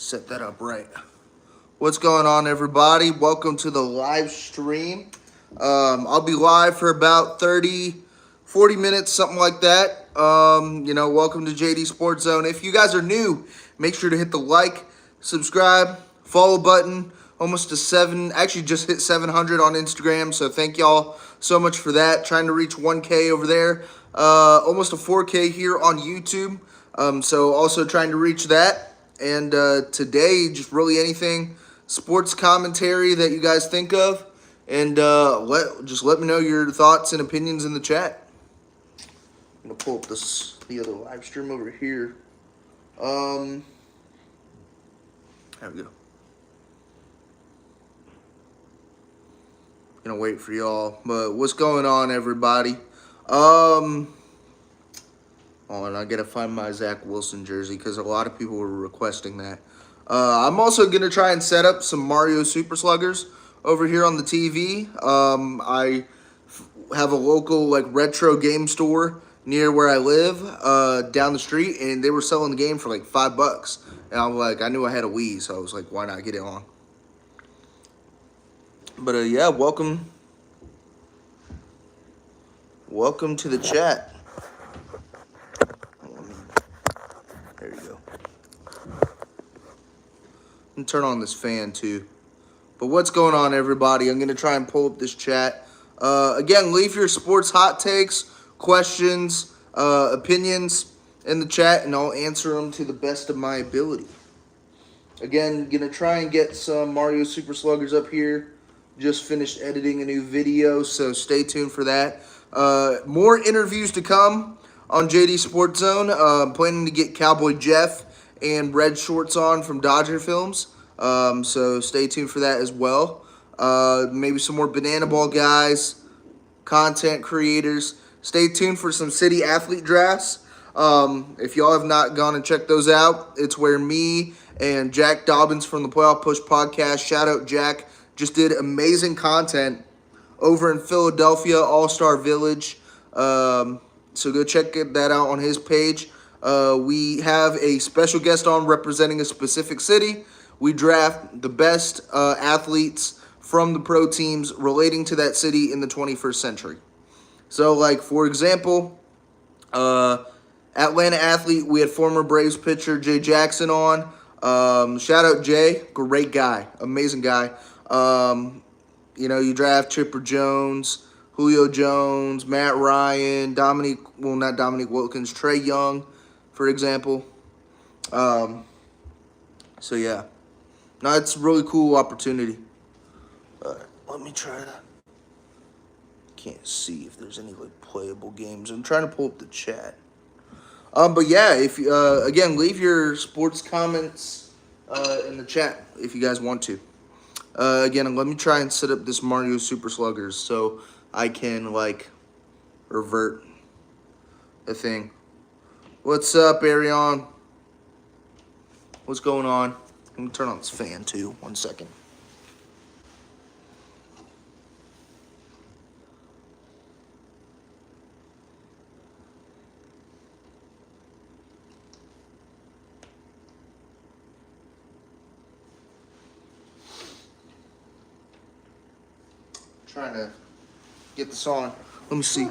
Set that up right. What's going on, everybody? Welcome to the live stream. I'll be live for about 30, 40 minutes, something like that. Welcome to JD Sports Zone. If you guys are new, make sure to hit the like, subscribe, follow button. Almost to actually just hit 700 on Instagram. So thank y'all so much for that. Trying to reach 1K over there. Almost a 4K here on YouTube. So also trying to reach that. And today, just really anything sports commentary that you guys think of. And let me know your thoughts and opinions in the chat. I'm going to pull up the other live stream over here. There we go. Gonna wait for y'all. But what's going on, everybody? Oh, and I gotta find my Zach Wilson jersey because a lot of people were requesting that. I'm also gonna try and set up some Mario Super Sluggers over here on the TV. I have a local retro game store near where I live, down the street, and they were selling the game for like $5. And I knew I had a Wii, so I was like, why not get it on? But yeah, welcome to the chat. There you go. And turn on this fan too. But what's going on, everybody? I'm gonna try and pull up this chat. Again, leave your sports hot takes, questions, opinions in the chat, and I'll answer them to the best of my ability. Again, gonna try and get some Mario Super Sluggers up here. Just finished editing a new video, so stay tuned for that. More interviews to come on JD Sports Zone. Planning to get Cowboy Jeff and Red Shorts on from Dodger Films. So stay tuned for that as well. Maybe some more Banana Ball guys, content creators. Stay tuned for some city athlete drafts. If y'all have not gone and checked those out, it's where me and Jack Dobbins from the Playoff Push podcast, shout out Jack, just did amazing content over in Philadelphia, All-Star Village. So go check that out on his page. We have a special guest on representing a specific city. We draft the best athletes from the pro teams relating to that city in the 21st century. So, for example, Atlanta athlete, we had former Braves pitcher Jay Jackson on. Shout out Jay, great guy, amazing guy. You draft Chipper Jones, Julio Jones, Matt Ryan, not Dominique Wilkins, Trey Young, for example. So yeah. No, it's a really cool opportunity. Let me try to. Can't see if there's any playable games. I'm trying to pull up the chat. But yeah, if again, leave your sports comments in the chat if you guys want to. Again, let me try and set up this Mario Super Sluggers so I can revert the thing. What's up, Arion? What's going on? Let me turn on this fan too. 1 second. Trying to get this on. Let me see.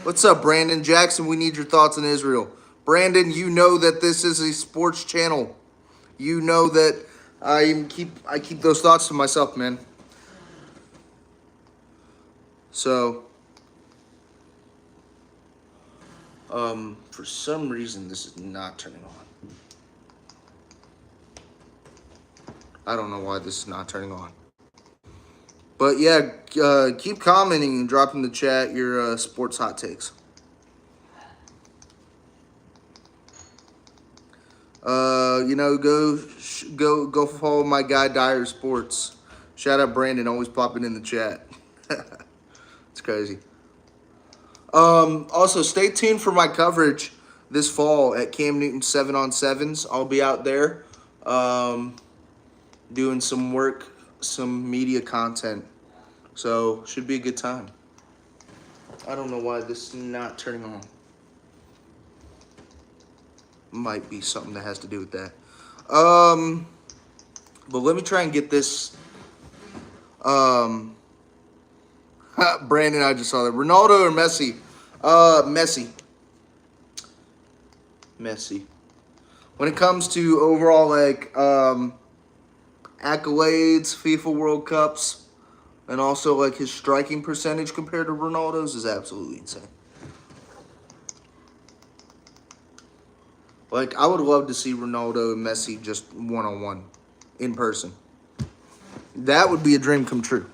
What's up, Brandon Jackson? We need your thoughts on Israel. Brandon, you know that this is a sports channel. You know that I keep those thoughts to myself, man. So, for some reason, this is not turning on. I don't know why this is not turning on. But yeah, keep commenting and drop in the chat your sports hot takes. Go follow my guy Dyer Sports. Shout out Brandon, always popping in the chat. It's crazy. Also, stay tuned for my coverage this fall at Cam Newton 7-on-7s. I'll be out there doing some work, some media content. So, should be a good time. I don't know why this is not turning on. Might be something that has to do with that. But let me try and get this. Um, Brandon, I just saw that. Ronaldo or Messi? Messi. Messi. When it comes to overall accolades, FIFA World Cups, and also like his striking percentage compared to Ronaldo's is absolutely insane. Like I would love to see Ronaldo and Messi just one on one, in person. That would be a dream come true.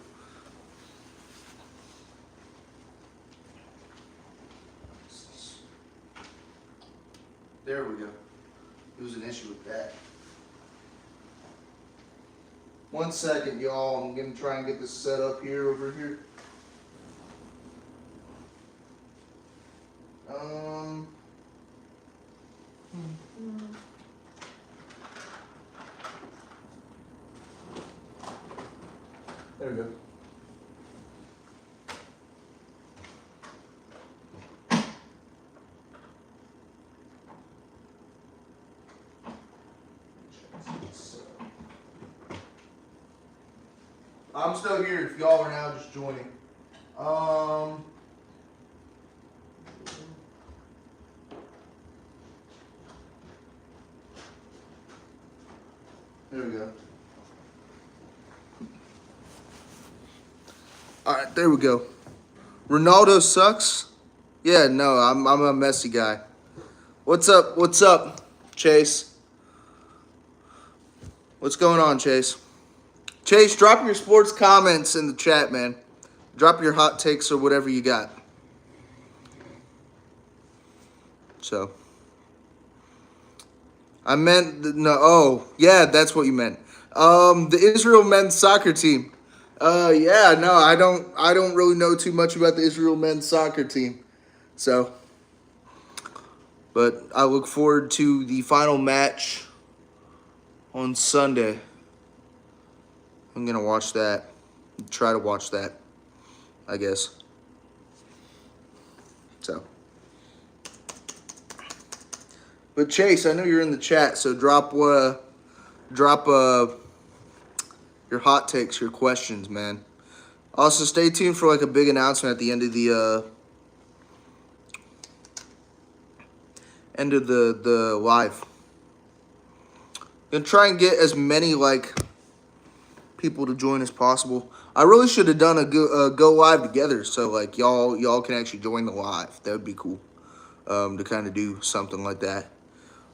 There we go. There was an issue with that. 1 second, y'all. I'm gonna try and get this set up here over here. Um. There we go. I'm still here if y'all are now just joining. There we go. All right, there we go. Ronaldo sucks. Yeah, no, I'm a Messi guy. What's up? What's up, Chase? What's going on, Chase? Chase, drop your sports comments in the chat, man. Drop your hot takes or whatever you got. So, I meant no. Oh, yeah, that's what you meant. The Israel men's soccer team. Yeah, no, I don't really know too much about the Israel men's soccer team. So, but I look forward to the final match on Sunday. I'm gonna watch that. Try to watch that, I guess. So, but Chase, I know you're in the chat, so drop your hot takes, your questions, man. Also, stay tuned for like a big announcement at the end of the live. Gonna try and get as many like people to join as possible. I really should have done a go live together, so like y'all can actually join the live. That would be cool. To kind of do something like that.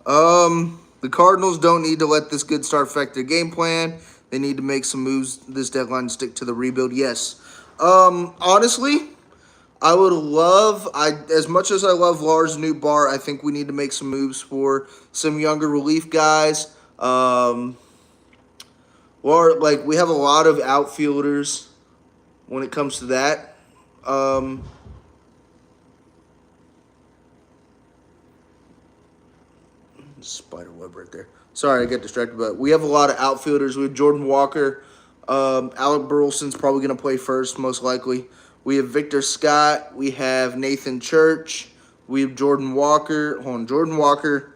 The Cardinals don't need to let this good start affect their game plan. They need to make some moves this deadline to stick to the rebuild. Yes. Honestly, I would love, as much as I love Lars Nootbaar, I think we need to make some moves for some younger relief guys. Or like we have a lot of outfielders when it comes to that. Spider web right there. Sorry, I get distracted, but we have a lot of outfielders. We have Jordan Walker. Alec Burleson's probably going to play first, most likely. We have Victor Scott. We have Nathan Church. We have Jordan Walker. Jordan Walker,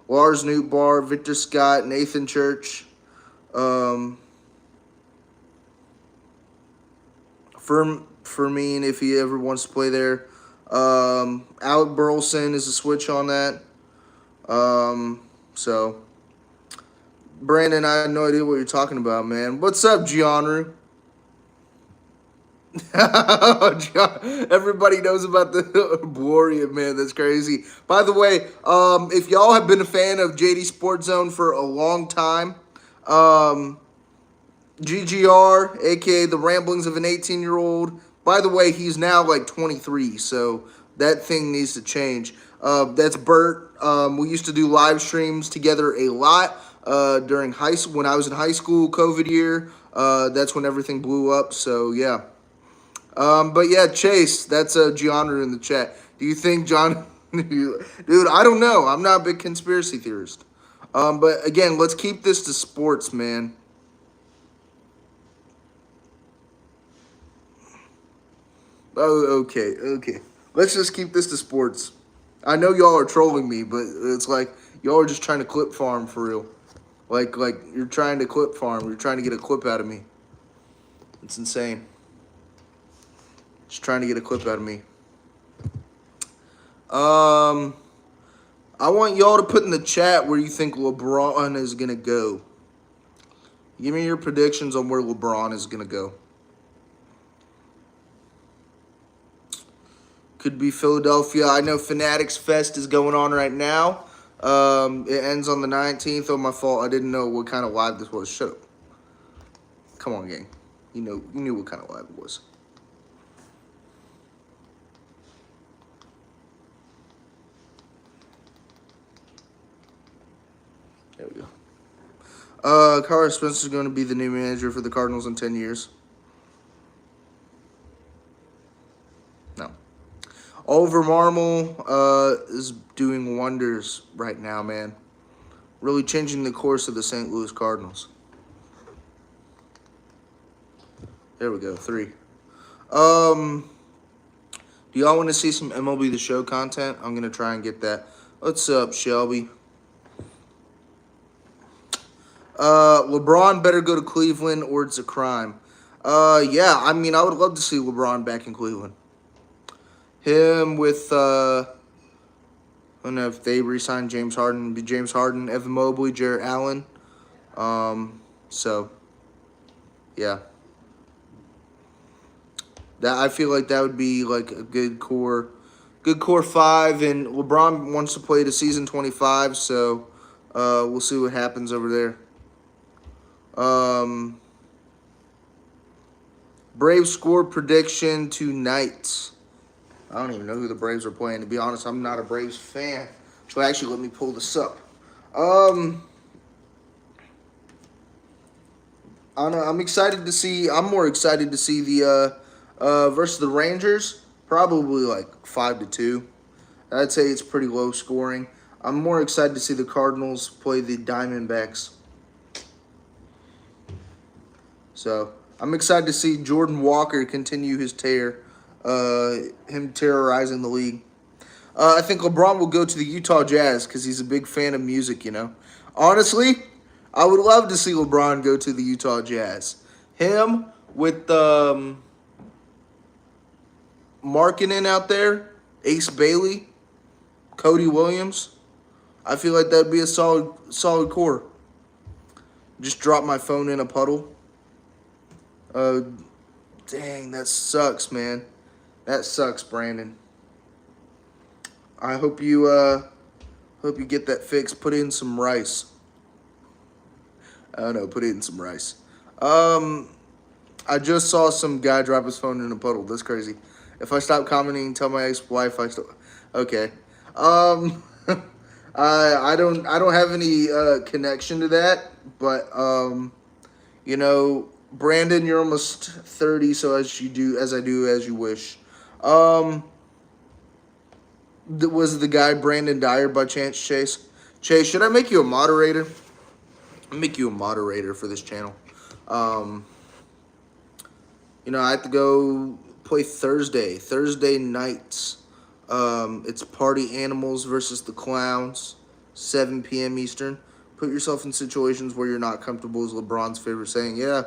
Lars Nootbaar, Victor Scott, Nathan Church. Fermin, if he ever wants to play there. Alec Burleson is a switch on that. So, Brandon, I have no idea what you're talking about, man. What's up, Gianru? Everybody knows about the Borean, man. That's crazy. By the way, if y'all have been a fan of JD Sports Zone for a long time, GGR, aka the ramblings of an 18-year-old. By the way, he's now like 23, so that thing needs to change. That's Bert. We used to do live streams together a lot during high school. When I was in high school, COVID year, that's when everything blew up. So yeah. But yeah, Chase, that's Gianna in the chat. Do you think John? Dude, I don't know. I'm not a big conspiracy theorist. But again, let's keep this to sports, man. Oh, okay. Let's just keep this to sports. I know y'all are trolling me, but it's like y'all are just trying to clip farm for real. Like you're trying to clip farm. You're trying to get a clip out of me. It's insane. Just trying to get a clip out of me. I want y'all to put in the chat where you think LeBron is gonna go. Give me your predictions on where LeBron is gonna go. Could be Philadelphia. I know Fanatics Fest is going on right now. It ends on the 19th. Oh, my fault. I didn't know what kind of live this was. Shut up. Come on, gang. You knew what kind of live it was. There we go. Carter Spencer is going to be the new manager for the Cardinals in 10 years. No. Oliver Marmol is doing wonders right now, man. Really changing the course of the St. Louis Cardinals. There we go, 3. Do y'all want to see some MLB The Show content? I'm going to try and get that. What's up, Shelby? LeBron better go to Cleveland or it's a crime. Yeah, I mean, I would love to see LeBron back in Cleveland. Him with, I don't know if they re-sign James Harden. Be James Harden, Evan Mobley, Jarrett Allen. So, yeah. That I feel like that would be like a good core 5. And LeBron wants to play to season 25, so we'll see what happens over there. Braves score prediction tonight. I don't even know who the Braves are playing. To be honest, I'm not a Braves fan. So actually, let me pull this up. I don't know. I'm excited to see. I'm more excited to see the versus the Rangers. Probably like 5-2. I'd say it's pretty low scoring. I'm more excited to see the Cardinals play the Diamondbacks. So I'm excited to see Jordan Walker continue his tear. Him terrorizing the league. I think LeBron will go to the Utah Jazz because he's a big fan of music, you know. Honestly, I would love to see LeBron go to the Utah Jazz. Him with Markkanen out there, Ace Bailey, Cody Williams. I feel like that'd be a solid core. Just drop my phone in a puddle. Dang, that sucks, man. That sucks, Brandon. I hope you get that fixed. Put in some rice. I don't know. Put it in some rice. I just saw some guy drop his phone in a puddle. That's crazy. If I stop commenting, tell my ex-wife I still. Okay. I don't have any connection to that, but you know, Brandon, you're almost 30, so as you wish. Was the guy Brandon Dyer by chance, Chase? Chase, should I make you a moderator? I'll make you a moderator for this channel. You know, I have to go play Thursday nights. It's Party Animals versus the Clowns, 7 p.m. Eastern. Put yourself in situations where you're not comfortable, is LeBron's favorite saying. Yeah.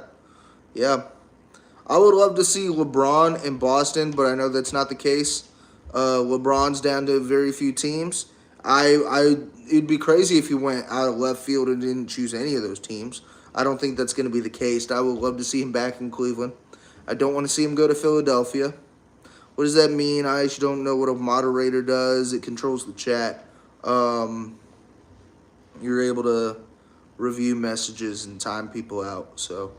I would love to see LeBron in Boston, but I know that's not the case. LeBron's down to very few teams. It'd be crazy if he went out of left field and didn't choose any of those teams. I don't think that's going to be the case. I would love to see him back in Cleveland. I don't want to see him go to Philadelphia. What does that mean? I actually don't know what a moderator does. It controls the chat. You're able to review messages and time people out. So,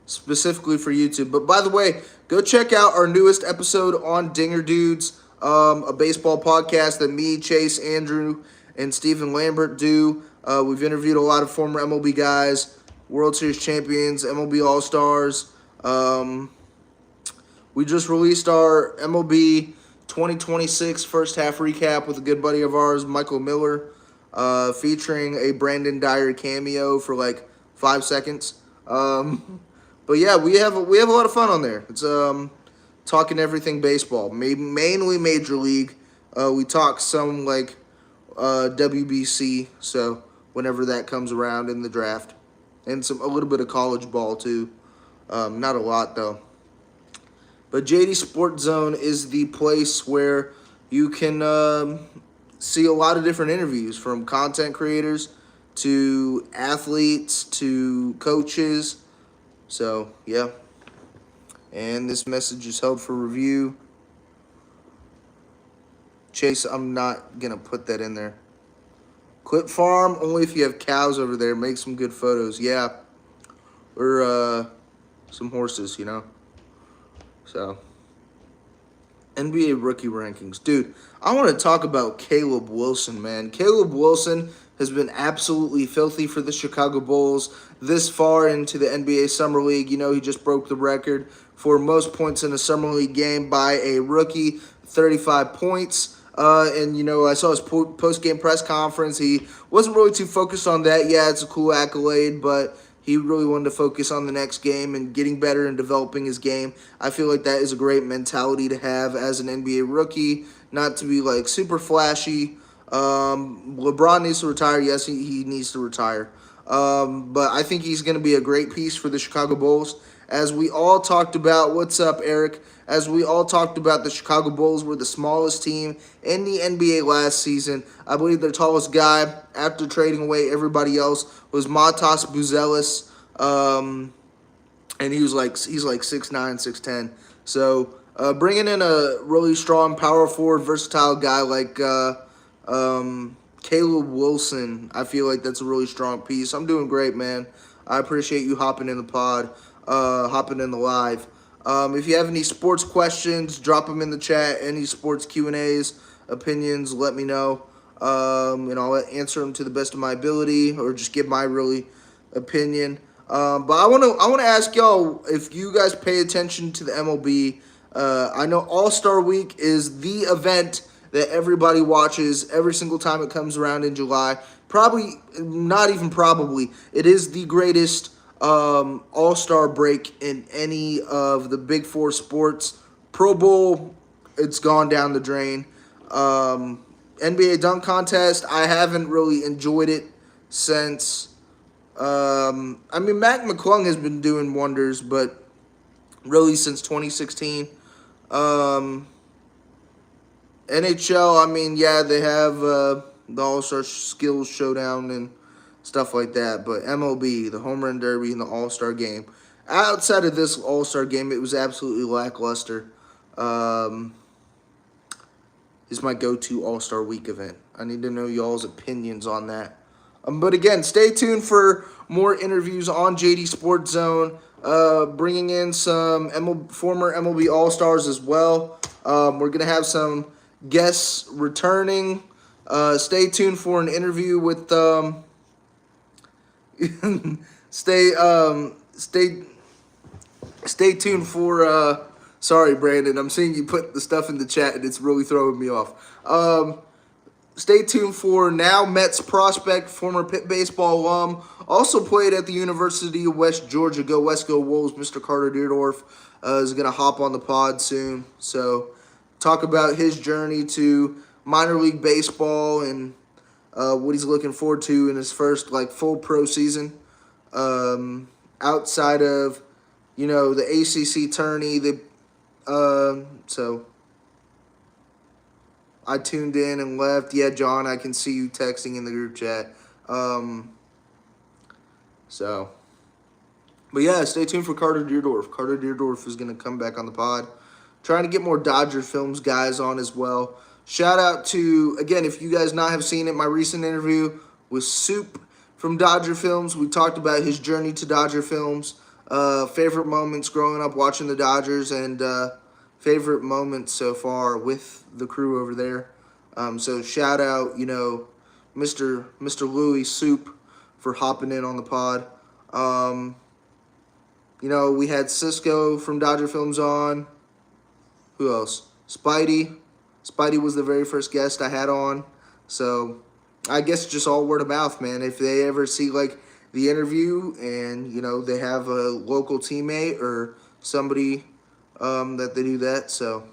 specifically for YouTube. But by the way, go check out our newest episode on Dinger Dudes, a baseball podcast that me, Chase, Andrew, and Stephen Lambert do. We've interviewed a lot of former MLB guys, World Series champions, MLB All-Stars. We just released our MLB 2026 first half recap with a good buddy of ours, Michael Miller, featuring a Brandon Dyer cameo for like 5 seconds. But yeah, we have a lot of fun on there. It's talking everything baseball, mainly Major League. We talk some like WBC. So whenever that comes around in the draft, and a little bit of college ball too. Not a lot though. But JD Sports Zone is the place where you can see a lot of different interviews from content creators to athletes to coaches. So, yeah. And this message is held for review. Chase, I'm not going to put that in there. Clip farm, only if you have cows over there. Make some good photos. Yeah. Or some horses, you know. So, NBA rookie rankings. Dude, I want to talk about Caleb Wilson, man. Caleb Wilson has been absolutely filthy for the Chicago Bulls this far into the NBA Summer League. You know, he just broke the record for most points in a Summer League game by a rookie, 35 points. And, you know, I saw his post-game press conference. He wasn't really too focused on that. Yeah, it's a cool accolade, but he really wanted to focus on the next game and getting better and developing his game. I feel like that is a great mentality to have as an NBA rookie, not to be, like, super flashy. LeBron needs to retire. Yes, he needs to retire. But I think he's going to be a great piece for the Chicago Bulls. As we all talked about, what's up, Eric? As we all talked about, the Chicago Bulls were the smallest team in the NBA last season. I believe their tallest guy, after trading away everybody else, was Matas Buzelis. And he's like 6'9", 6'10". So bringing in a really strong power forward, versatile guy like Caleb Wilson, I feel like that's a really strong piece. I'm doing great, man. I appreciate you hopping in the pod, hopping in the live. If you have any sports questions, drop them in the chat. Any sports Q&As, opinions, let me know. And I'll answer them to the best of my ability, or just give my really opinion. But I want to ask y'all if you guys pay attention to the MLB. I know All-Star Week is the event that everybody watches every single time it comes around in July. Probably, not even probably, it is the greatest All-Star break in any of the big four sports. Pro Bowl, it's gone down the drain. NBA dunk contest, I haven't really enjoyed it since. I mean, Mac McClung has been doing wonders, but really since 2016. NHL, I mean, yeah, they have the All-Star Skills Showdown and stuff like that. But MLB, the Home Run Derby, and the All-Star Game. Outside of this All-Star Game, it was absolutely lackluster. Is my go-to All-Star Week event. I need to know y'all's opinions on that. But again, stay tuned for more interviews on JD Sports Zone. Bringing in some former MLB All-Stars as well. We're going to have some guests returning. Stay tuned for an interview with stay tuned for sorry, Brandon, I'm seeing you put the stuff in the chat and it's really throwing me off. Stay tuned for now Mets prospect, former Pitt baseball alum, also played at the University of West Georgia. Go West, go Wolves. Mr. Carter Deerdorf is going to hop on the pod soon. So talk about his journey to minor league baseball and what he's looking forward to in his first full pro season. Outside of, the ACC tourney, so I tuned in and left. Yeah, John, I can see you texting in the group chat. But yeah, stay tuned for Carter Deerdorf. Carter Deerdorf is going to come back on the pod. Trying to get more Dodger Films guys on as well. Shout out to, again, if you guys not have seen it, my recent interview with Soup from Dodger Films. We talked about his journey to Dodger Films, favorite moments growing up watching the Dodgers, and favorite moments so far with the crew over there. So shout out, Mr. Louis Soup for hopping in on the pod. We had Cisco from Dodger Films on. Who else? Spidey. Spidey was the very first guest I had on. So I guess just all word of mouth, man. If they ever see the interview and, they have a local teammate or somebody that they do that. So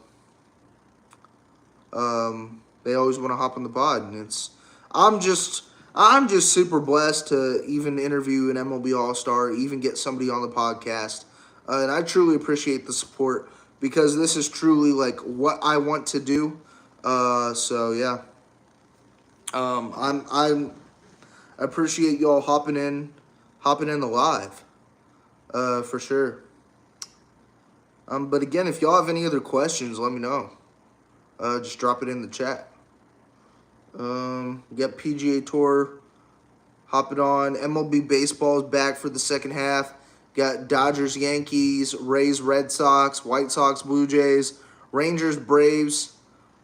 they always want to hop on the pod. And it's I'm just I'm just super blessed to even interview an MLB All Star, even get somebody on the podcast, and I truly appreciate the support because this is truly like what I want to do. So yeah, I'm I appreciate y'all hopping in the live, for sure. But again, if y'all have any other questions, let me know. Just drop it in the chat. We got PGA Tour hopping on. MLB baseball is back for the second half. Got Dodgers, Yankees, Rays, Red Sox, White Sox, Blue Jays, Rangers, Braves.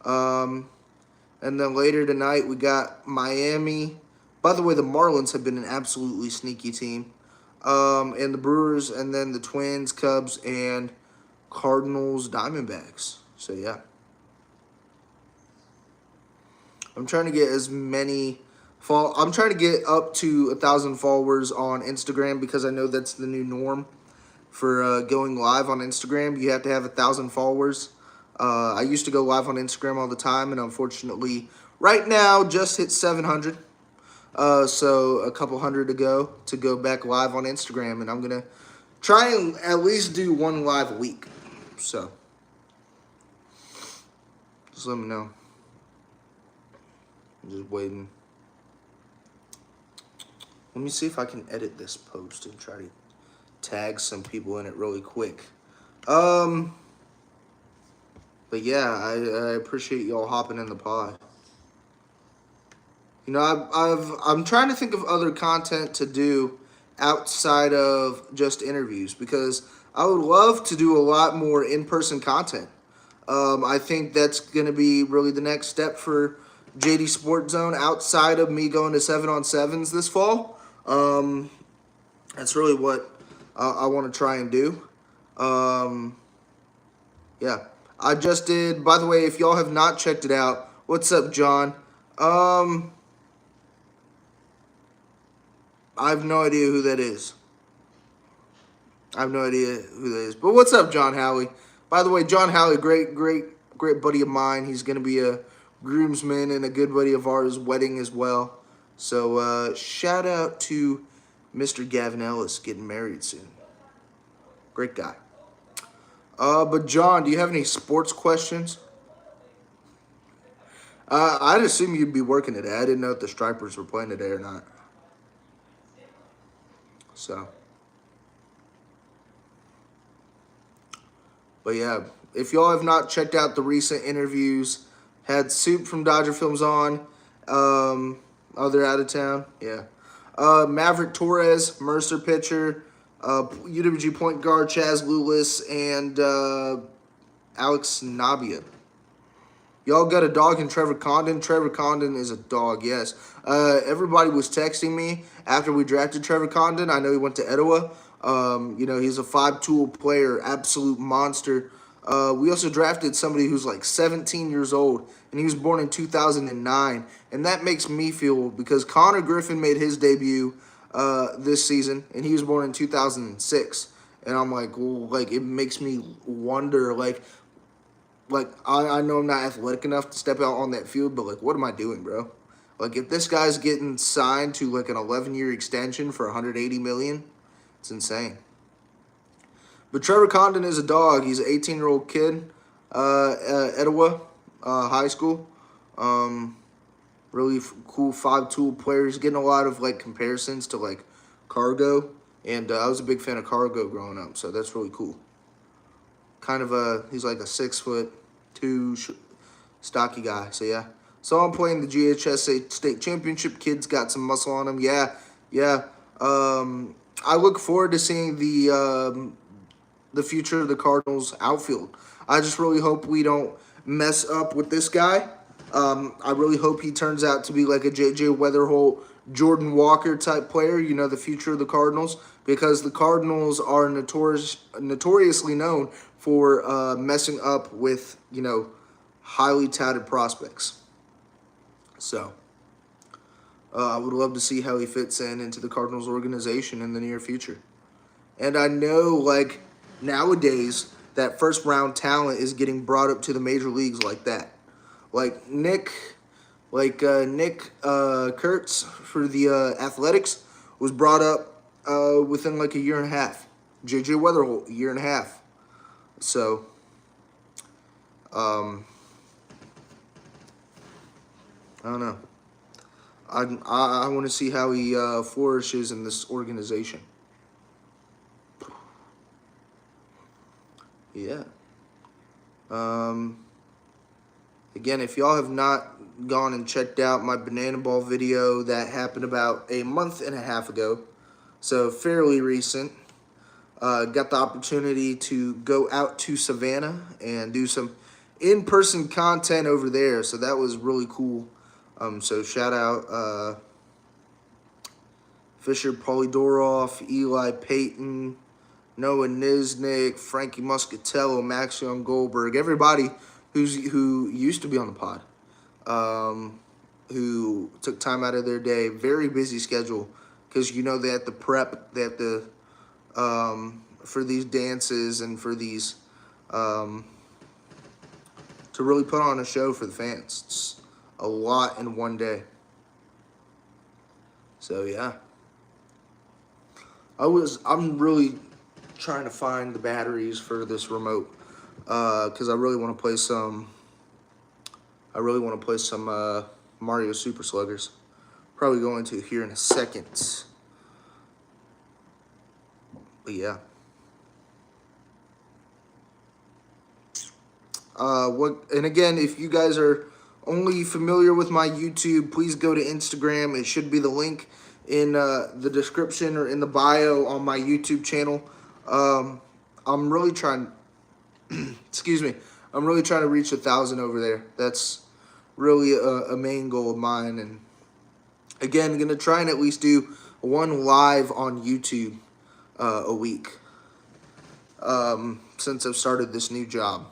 Um, and then later tonight we got Miami. By the way, the Marlins have been an absolutely sneaky team. And the Brewers, and then the Twins, Cubs, and Cardinals, Diamondbacks. So yeah. I'm trying to get as many I'm trying to get up to 1,000 followers on Instagram because I know that's the new norm for going live on Instagram. You have to have 1,000 followers. I used to go live on Instagram all the time, and unfortunately, right now just hit 700. So a couple hundred to go back live on Instagram, and I'm gonna try and at least do one live a week. So just let me know. I'm just waiting. Let me see if I can edit this post and try to tag some people in it really quick. But yeah, I appreciate y'all hopping in the pod. You know, I'm trying to think of other content to do outside of just interviews because I would love to do a lot more in-person content. I think that's going to be really the next step for JD Sports Zone outside of me going to 7-on-7s this fall. That's really what I want to try and do. Yeah, I just did. By the way, if y'all have not checked it out, what's up, John? I have no idea who that is. I have no idea who that is. But what's up, John Howley? By the way, John Howley, great buddy of mine. He's going to be a groomsman and a good buddy of ours' wedding as well. So shout out to Mr. Gavin Ellis getting married soon. Great guy. But John, do you have any sports questions? I'd assume you'd be working today. I didn't know if the Stripers were playing today or not. So. But yeah, if y'all have not checked out the recent interviews, had Soup from Dodger Films on. Oh, they're out of town? Yeah. Maverick Torres, Mercer pitcher, UWG point guard Chaz Lulis, and Alex Nabia. Y'all got a dog in Trevor Condon? Trevor Condon is a dog, yes. Everybody was texting me after we drafted Trevor Condon. I know he went to Etowah. You know, he's a 5-tool player, absolute monster. We also drafted somebody who's like 17 years old, and he was born in 2009. And that makes me feel, because Connor Griffin made his debut this season, and he was born in 2006. And I'm like, well, like, it makes me wonder, like I know I'm not athletic enough to step out on that field, but, like, what am I doing, bro? Like, if this guy's getting signed to, like, an 11-year extension for $180 million, it's insane. But Trevor Condon is a dog. He's an 18-year-old kid, Etowah High School. Really cool 5-tool player. He's getting a lot of, like, comparisons to, like, Cargo. And I was a big fan of Cargo growing up, so that's really cool. Kind of he's like a 6'2" stocky guy. So yeah. So I'm playing the GHS state championship. Kids got some muscle on them. Yeah. I look forward to seeing the future of the Cardinals outfield. I just really hope we don't mess up with this guy. I really hope he turns out to be like a J.J. Weatherholt, Jordan Walker type player, you know, the future of the Cardinals, because the Cardinals are notoriously known for messing up with, you know, highly touted prospects. So I would love to see how he fits into the Cardinals organization in the near future. And I know, like, nowadays that first-round talent is getting brought up to the major leagues like that. Like, Nick Like Nick Kurtz for the Athletics was brought up within like a year and a half. JJ Weatherholt, a year and a half. So, I don't know. I want to see how he flourishes in this organization. Yeah. Again, if y'all have not gone and checked out my banana ball video that happened about a month and a half ago, so fairly recent, got the opportunity to go out to Savannah and do some in-person content over there, so that was really cool. So shout out Fisher Polydoroff, Eli Payton, Noah Niznik, Frankie Muscatello, Maxion Goldberg, everybody who used to be on the pod, who took time out of their day, very busy schedule, because they have to prep, they have to for these dances and for these to really put on a show for the fans. It's a lot in one day. So yeah, I'm really trying to find the batteries for this remote because I really want to play some. Mario Super Sluggers. Probably going to here in a second. But yeah. And again, if you guys are only familiar with my YouTube, please go to Instagram. It should be the link in the description or in the bio on my YouTube channel. I'm really trying. Excuse me. I'm really trying to reach 1,000 over there. That's really a main goal of mine. And again, I'm gonna try and at least do one live on YouTube a week since I've started this new job.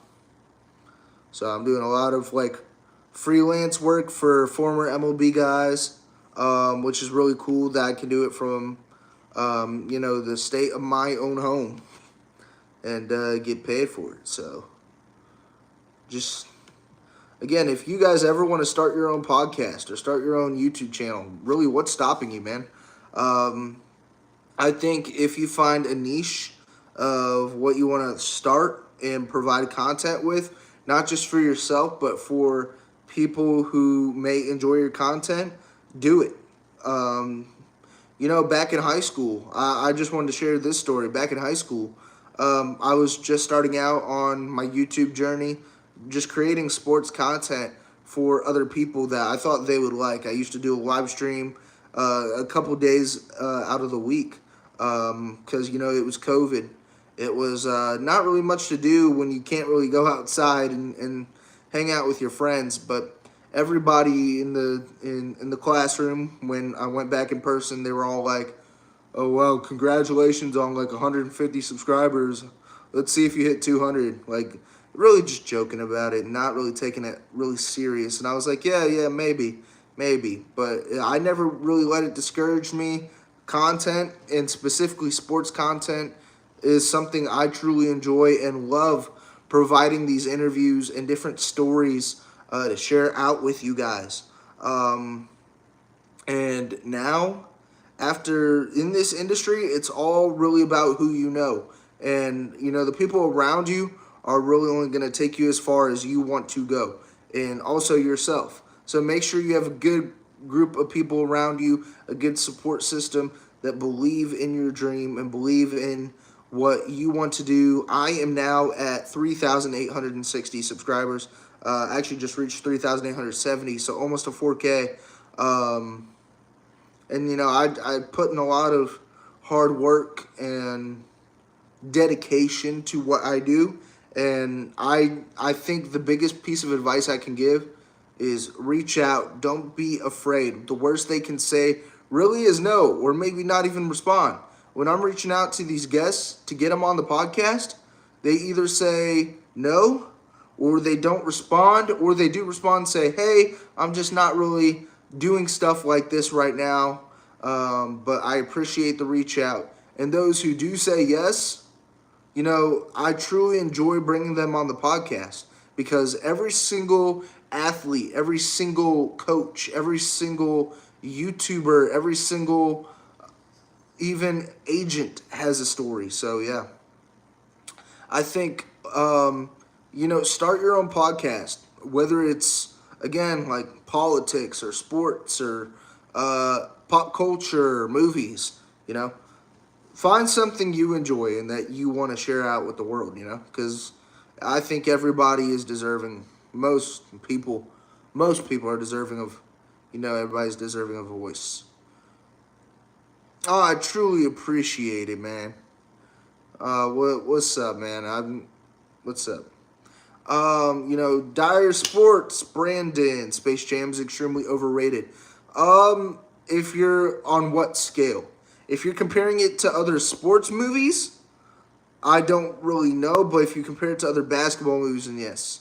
So I'm doing a lot of like freelance work for former MLB guys, which is really cool that I can do it from the state of my own home and get paid for it. So just again, if you guys ever want to start your own podcast or start your own YouTube channel, really, what's stopping you, man? I think if you find a niche of what you want to start and provide content with, not just for yourself, but for people who may enjoy your content, do it. Back in high school, I just wanted to share this story. Back in high school, I was just starting out on my YouTube journey, just creating sports content for other people that I thought they would like. I used to do a live stream a couple days out of the week because, it was COVID. It was not really much to do when you can't really go outside and hang out with your friends. But everybody in the classroom, when I went back in person, they were all like, "Oh, wow, congratulations on like 150 subscribers. Let's see if you hit 200. Like, really just joking about it, not really taking it really serious. And I was like, yeah, maybe. But I never really let it discourage me. Content, and specifically sports content, is something I truly enjoy and love, providing these interviews and different stories to share out with you guys. And now, in this industry, it's all really about who you know. And, the people around you are really only going to take you as far as you want to go, and also yourself. So make sure you have a good group of people around you, a good support system that believe in your dream and believe in what you want to do. I am now at 3,860 subscribers. I actually just reached 3,870, so almost a 4K. And, I put in a lot of hard work and dedication to what I do. And I think the biggest piece of advice I can give is reach out. Don't be afraid. The worst they can say really is no, or maybe not even respond. When I'm reaching out to these guests to get them on the podcast, they either say no, or they don't respond, or they do respond and say, "Hey, I'm just not really doing stuff like this right now, but I appreciate the reach out." And those who do say yes, I truly enjoy bringing them on the podcast because every single athlete, every single coach, every single YouTuber, every single even agent has a story. So yeah, I think start your own podcast, whether it's again like politics or sports or pop culture or movies. You know, find something you enjoy and that you want to share out with the world. Because I think everybody is deserving. Most people are deserving of. Everybody's deserving of a voice. Oh, I truly appreciate it, man. What's up, man? What's up? Dire Sports, Brandon, Space Jam is extremely overrated. If you're on what scale? If you're comparing it to other sports movies, I don't really know, but if you compare it to other basketball movies, then yes.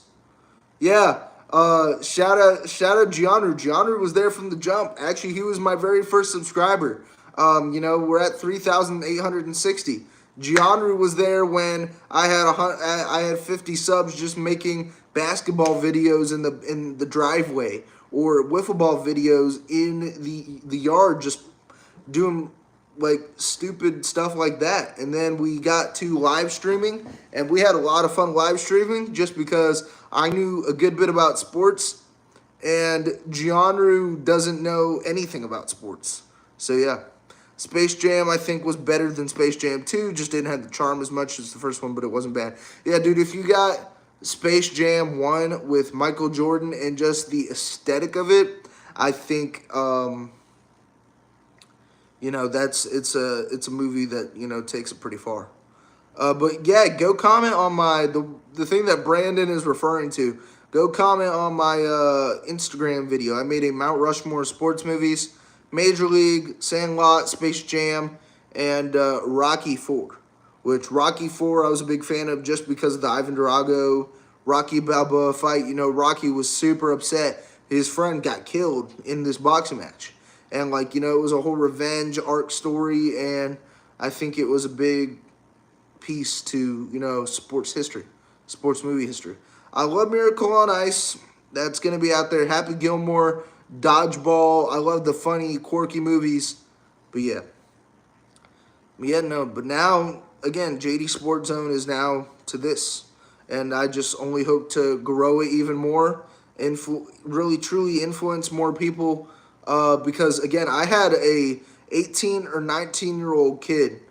Yeah. Shout out Gianru. Gianru was there from the jump. Actually, he was my very first subscriber. We're at 3,860. Gianru was there when I had 50 subs just making basketball videos in the driveway or wiffle ball videos in the yard, just doing like stupid stuff like that. And then we got to live streaming, and we had a lot of fun live streaming just because I knew a good bit about sports, and Gianru doesn't know anything about sports. So yeah. Space Jam, I think, was better than Space Jam 2. Just didn't have the charm as much as the first one, but it wasn't bad. Yeah, dude, if you got Space Jam 1 with Michael Jordan and just the aesthetic of it, I think, it's a movie that, takes it pretty far. But yeah, go comment on the thing that Brandon is referring to. Go comment on my Instagram video. I made a Mount Rushmore sports movies. Major League, Sandlot, Space Jam, and Rocky 4. Which Rocky 4 I was a big fan of just because of the Ivan Drago, Rocky Balboa fight. Rocky was super upset. His friend got killed in this boxing match. And, it was a whole revenge arc story, and I think it was a big piece to, sports history, sports movie history. I love Miracle on Ice. That's going to be out there. Happy Gilmore, Dodgeball. I love the funny, quirky movies. But yeah. But now, again, JD Sports Zone is now to this. And I just only hope to grow it even more. Really, truly influence more people. Because, again, I had a 18 or 19-year-old kid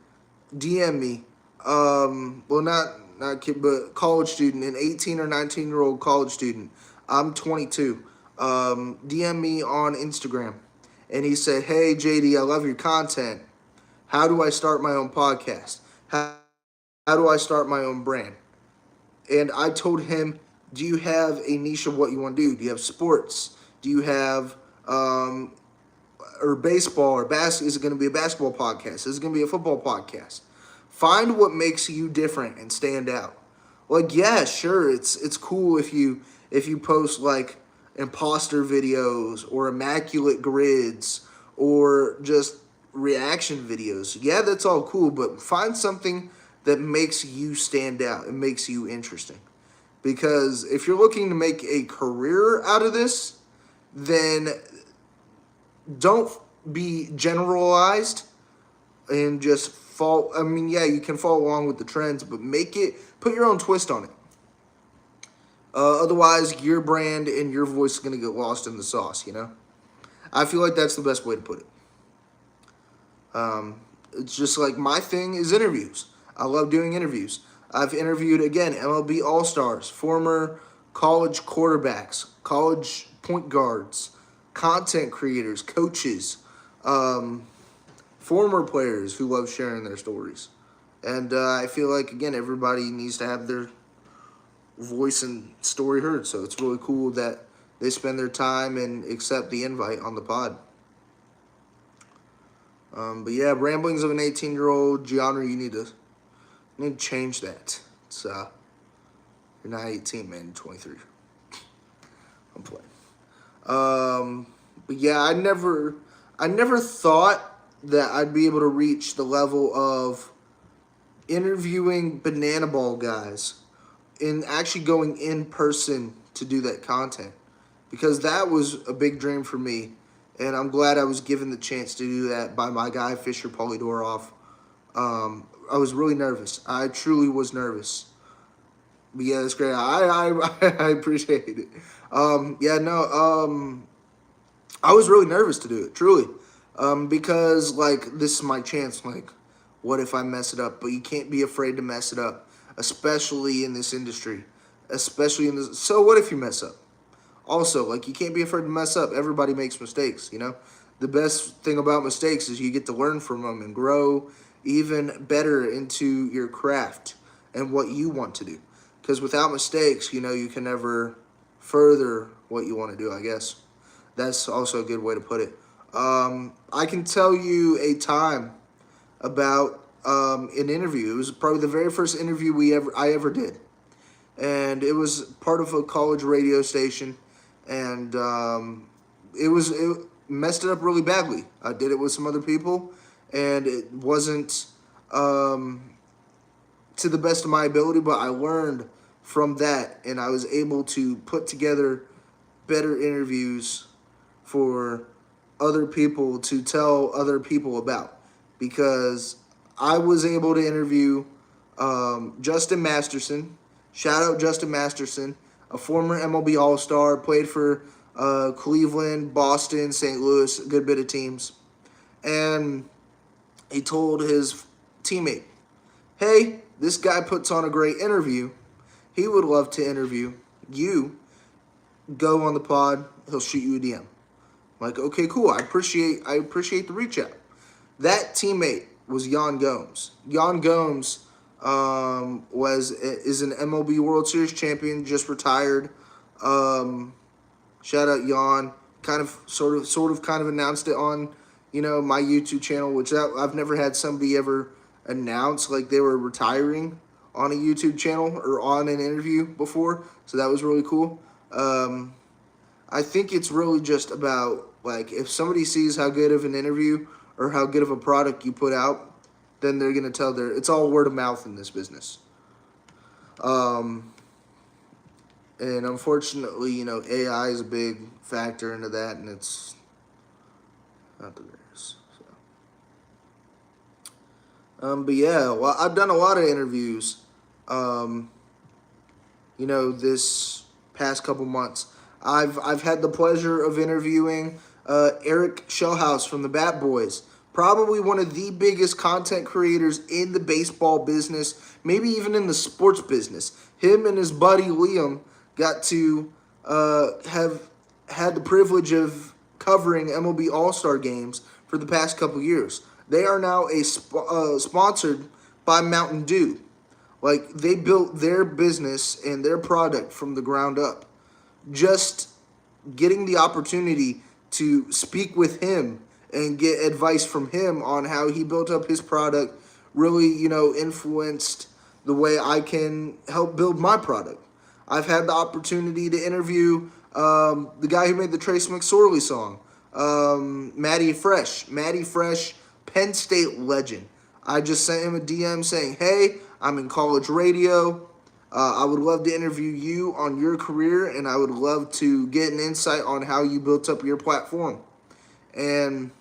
DM me. Not kid, but college student, an 18 or 19-year-old college student. I'm 22. DM me on Instagram, and he said, "Hey JD, I love your content. How do I start my own podcast? How do I start my own brand?" And I told him, "Do you have a niche of what you want to do? Do you have sports? Do you have or baseball or basketball? Is it going to be a basketball podcast? Is it going to be a football podcast? Find what makes you different and stand out." Yeah, sure, it's cool if you post imposter videos or immaculate grids or just reaction videos. Yeah, that's all cool, but find something that makes you stand out and makes you interesting. Because if you're looking to make a career out of this, then don't be generalized and just you can follow along with the trends, but put your own twist on it. Otherwise, your brand and your voice is going to get lost in the sauce, I feel like that's the best way to put it. It's just my thing is interviews. I love doing interviews. I've interviewed, again, MLB All-Stars, former college quarterbacks, college point guards, content creators, coaches, former players who love sharing their stories. And I feel like, again, everybody needs to have their voice and story heard. So it's really cool that they spend their time and accept the invite on the pod. But yeah, ramblings of an 18-year-old. Gianna, you need to change that. It's you're not 18, man. You're 23. I'm playing. But yeah, I never thought that I'd be able to reach the level of interviewing banana ball guys in actually going in person to do that content, because that was a big dream for me, and I'm glad I was given the chance to do that by my guy Fisher Polydorov. I was really nervous. I truly was nervous. But yeah, that's great. I appreciate it. Yeah, no. I was really nervous to do it, truly, because like this is my chance. Like, what if I mess it up? But you can't be afraid to mess it up, especially in this industry, especially in this. So what if you mess up? Also, like, you can't be afraid to mess up. Everybody makes mistakes. The best thing about mistakes is you get to learn from them and grow even better into your craft and what you want to do. Because without mistakes, you can never further what you want to do, I guess. That's also a good way to put it. I can tell you a time about an interview. It was probably the very first interview I ever did, and it was part of a college radio station, and it messed it up really badly. I did it with some other people, and it wasn't to the best of my ability, but I learned from that, and I was able to put together better interviews for other people to tell other people about, because I was able to interview Justin Masterson. Shout out Justin Masterson, a former MLB All-Star, played for Cleveland, Boston, St. Louis, a good bit of teams. And he told his teammate, hey, this guy puts on a great interview. He would love to interview you. Go on the pod. He'll shoot you a DM. I'm like, okay, cool. I appreciate the reach out. That teammate was Yan Gomes. Yan Gomes is an MLB World Series champion, just retired. Shout out Yan. Sort of announced it on my YouTube channel, which I've never had somebody ever announce like they were retiring on a YouTube channel or on an interview before. So that was really cool. I think it's really just about, like, if somebody sees how good of an interview or how good of a product you put out, then they're going to tell it's all word of mouth in this business. And unfortunately, AI is a big factor into that, and it's not the greatest. But yeah, well, I've done a lot of interviews, this past couple months. I've had the pleasure of interviewing Eric Shellhouse from the Bat Boys, probably one of the biggest content creators in the baseball business, maybe even in the sports business. Him and his buddy Liam got to have had the privilege of covering MLB All-Star games for the past couple years. They are now sponsored by Mountain Dew. Like, they built their business and their product from the ground up. Just getting the opportunity to speak with him and get advice from him on how he built up his product really, influenced the way I can help build my product. I've had the opportunity to interview the guy who made the Trace McSorley song, Matty Fresh. Matty Fresh, Penn State legend. I just sent him a DM saying, hey, I'm in college radio. I would love to interview you on your career, and I would love to get an insight on how you built up your platform. And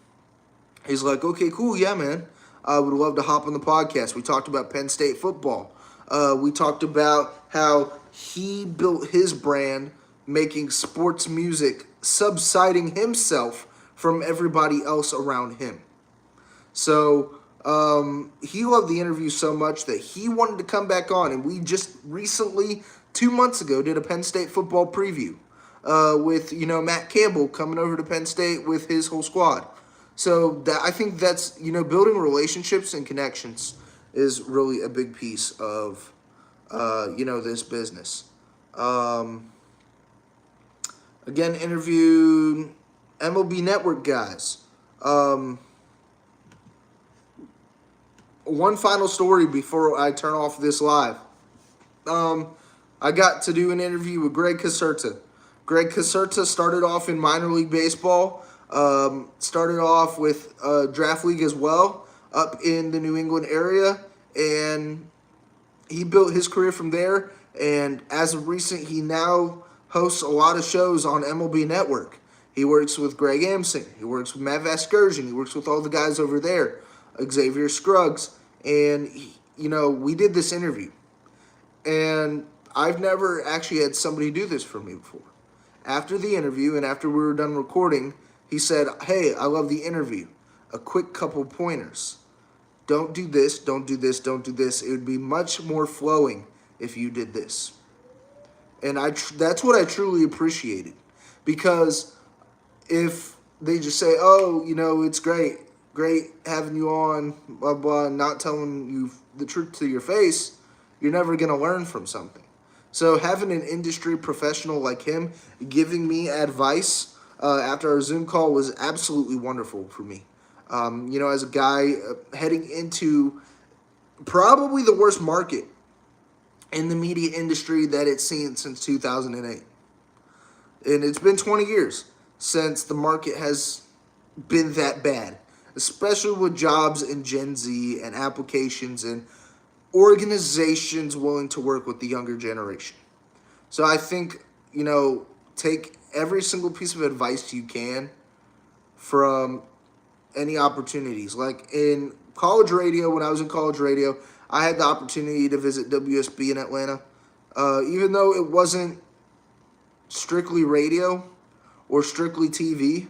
he's like, okay, cool, yeah, man. I would love to hop on the podcast. We talked about Penn State football. We talked about how he built his brand, making sports music, subsiding himself from everybody else around him. So he loved the interview so much that he wanted to come back on, and we just recently, 2 months ago, did a Penn State football preview with Matt Campbell coming over to Penn State with his whole squad. So I think that's building relationships and connections is really a big piece of this business. Again, interviewed MLB Network guys. One final story before I turn off this live. I got to do an interview with Greg Caserta. Greg Caserta started off in minor league baseball, started off with draft league as well up in the New England area, and he built his career from there And as of recent, he now hosts a lot of shows on MLB Network. He works with Greg Amson. He works with Matt Vasgersian. He works with all the guys over there, Xavier Scruggs. And, we did this interview. And I've never actually had somebody do this for me before. After the interview and after we were done recording, he said, "Hey, I love the interview. A quick couple pointers. Don't do this, don't do this, don't do this. It would be much more flowing if you did this." And that's what I truly appreciated. Because if they just say, "Oh, it's great having you on, blah, blah," not telling you the truth to your face, you're never going to learn from something. So having an industry professional like him giving me advice after our Zoom call was absolutely wonderful for me. As a guy heading into probably the worst market in the media industry that it's seen since 2008. And it's been 20 years since the market has been that bad, especially with jobs in Gen Z and applications and organizations willing to work with the younger generation. So I think, take every single piece of advice you can from any opportunities. Like in college radio, when I was in college radio, I had the opportunity to visit WSB in Atlanta. Even though it wasn't strictly radio or strictly TV,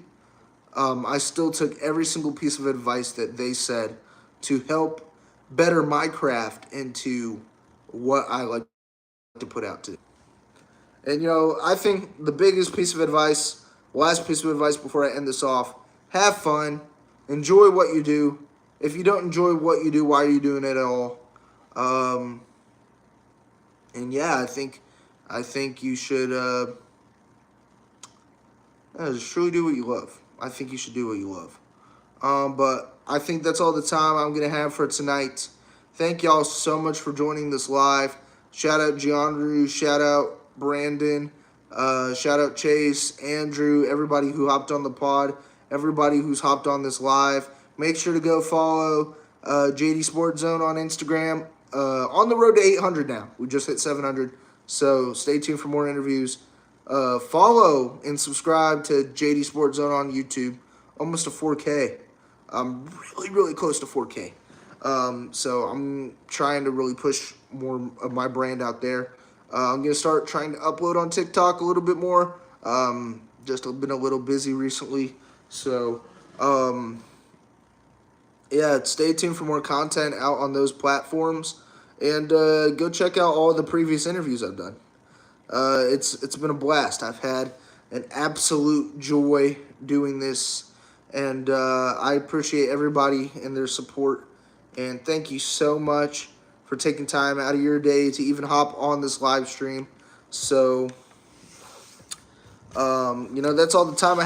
I still took every single piece of advice that they said to help better my craft into what I like to put out to. And, I think the biggest piece of advice, last piece of advice before I end this off, have fun, enjoy what you do. If you don't enjoy what you do, why are you doing it at all? And yeah, I think you should just truly do what you love. I think you should do what you love. But I think that's all the time I'm going to have for tonight. Thank y'all so much for joining this live. Shout out Giandru, shout out Brandon, shout out Chase, Andrew, everybody who hopped on the pod, everybody who's hopped on this live. Make sure to go follow JD Sports Zone on Instagram. On the road to 800 now. We just hit 700. So stay tuned for more interviews. Follow and subscribe to JD Sports Zone on YouTube. Almost to 4K. I'm really, really close to 4K. So I'm trying to really push more of my brand out there. I'm going to start trying to upload on TikTok a little bit more. Just been a little busy recently. So, yeah, stay tuned for more content out on those platforms. And go check out all the previous interviews I've done. It's been a blast. I've had an absolute joy doing this. And I appreciate everybody and their support. And thank you so much for taking time out of your day to even hop on this live stream. So, that's all the time I have.